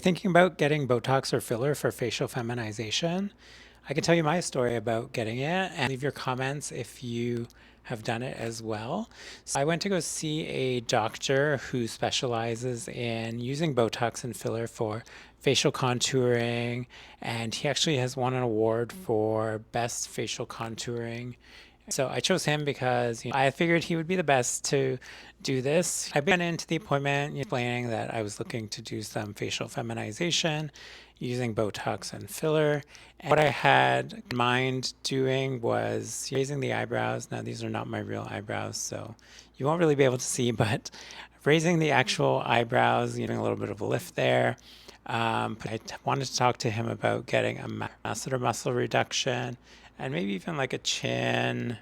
Thinking about getting Botox or filler for facial feminization, I can tell you my story about getting it and leave your comments if you have done it as well. So I went to go see a doctor who specializes in using Botox and filler for facial contouring, and he actually has won an award for best facial contouring. So I chose him because I figured he would be the best to do this. I went into the appointment explaining that I was looking to do some facial feminization using Botox and filler. And what I had in mind doing was raising the eyebrows. Now, these are not my real eyebrows, so you won't really be able to see, but raising the actual eyebrows, giving a little bit of a lift there. I wanted to talk to him about getting a masseter muscle reduction and maybe even like a chin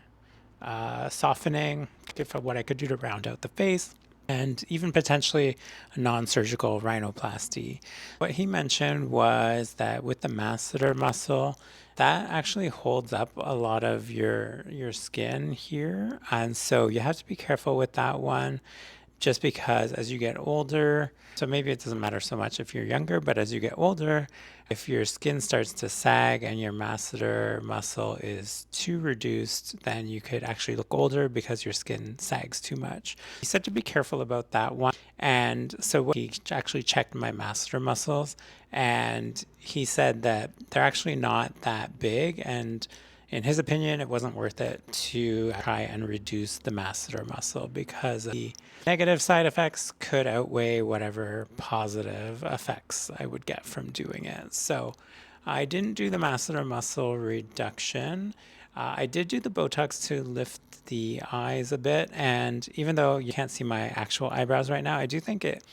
softening, if what I could do to round out the face, and even potentially a non-surgical rhinoplasty. What he mentioned was that with the masseter muscle, that actually holds up a lot of your skin here, and so you have to be careful with that one just because as you get older, so maybe it doesn't matter so much if you're younger, but as you get older, if your skin starts to sag and your masseter muscle is too reduced, then you could actually look older because your skin sags too much. He said to be careful about that one. And so he actually checked my masseter muscles, and he said that they're actually not that big, and in his opinion, it wasn't worth it to try and reduce the masseter muscle because the negative side effects could outweigh whatever positive effects I would get from doing it. So I didn't do the masseter muscle reduction. I did do the Botox to lift the eyes a bit, and even though you can't see my actual eyebrows right now, I do think it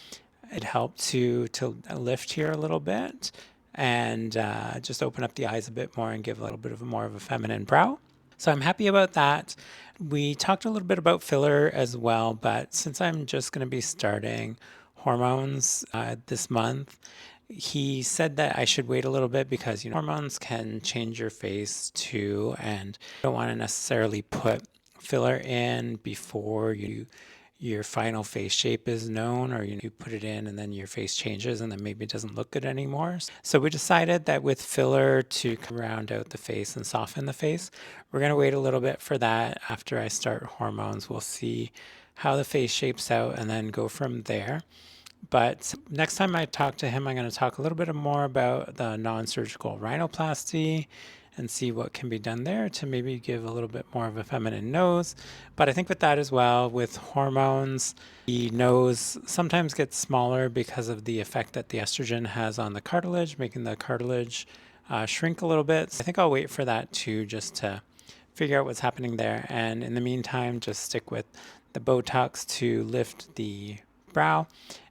helped to lift here a little bit and just open up the eyes a bit more and give a little bit of more of a feminine brow. So I'm happy about that. We talked a little bit about filler as well, but since I'm just going to be starting hormones this month, he said that I should wait a little bit because hormones can change your face too, and you don't want to necessarily put filler in before your final face shape is known, or you put it in and then your face changes and then maybe it doesn't look good anymore. So we decided that with filler to round out the face and soften the face, we're going to wait a little bit for that. After I start hormones, we'll see how the face shapes out and then go from there. But next time I talk to him, I'm going to talk a little bit more about the non-surgical rhinoplasty and see what can be done there to maybe give a little bit more of a feminine nose. But I think with that as well, with hormones, the nose sometimes gets smaller because of the effect that the estrogen has on the cartilage, making the cartilage shrink a little bit. So I think I'll wait for that too, just to figure out what's happening there. And in the meantime, just stick with the Botox to lift the brow.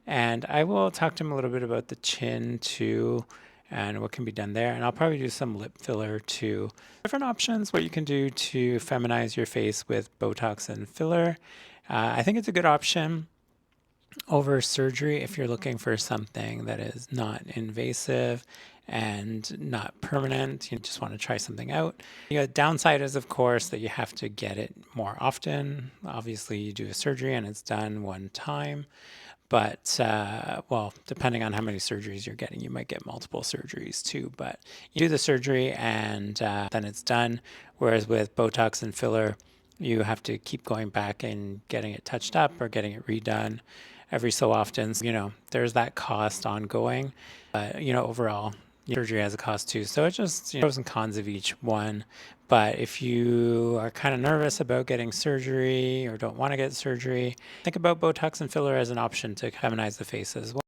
And I will talk to him a little bit about the chin too and what can be done there. And I'll probably do some lip filler too. Different options, what you can do to feminize your face with Botox and filler. I think it's a good option over surgery if you're looking for something that is not invasive and not permanent. You just want to try something out. The downside is, of course, that you have to get it more often. Obviously, you do a surgery and it's done one time. But, well, depending on how many surgeries you're getting, you might get multiple surgeries too. But you do the surgery and then it's done. Whereas with Botox and filler, you have to keep going back and getting it touched up or getting it redone every so often. So, there's that cost ongoing. But, overall, surgery has a cost too. So it's just pros and cons of each one. But if you are kind of nervous about getting surgery or don't want to get surgery, think about Botox and filler as an option to feminize the face as well.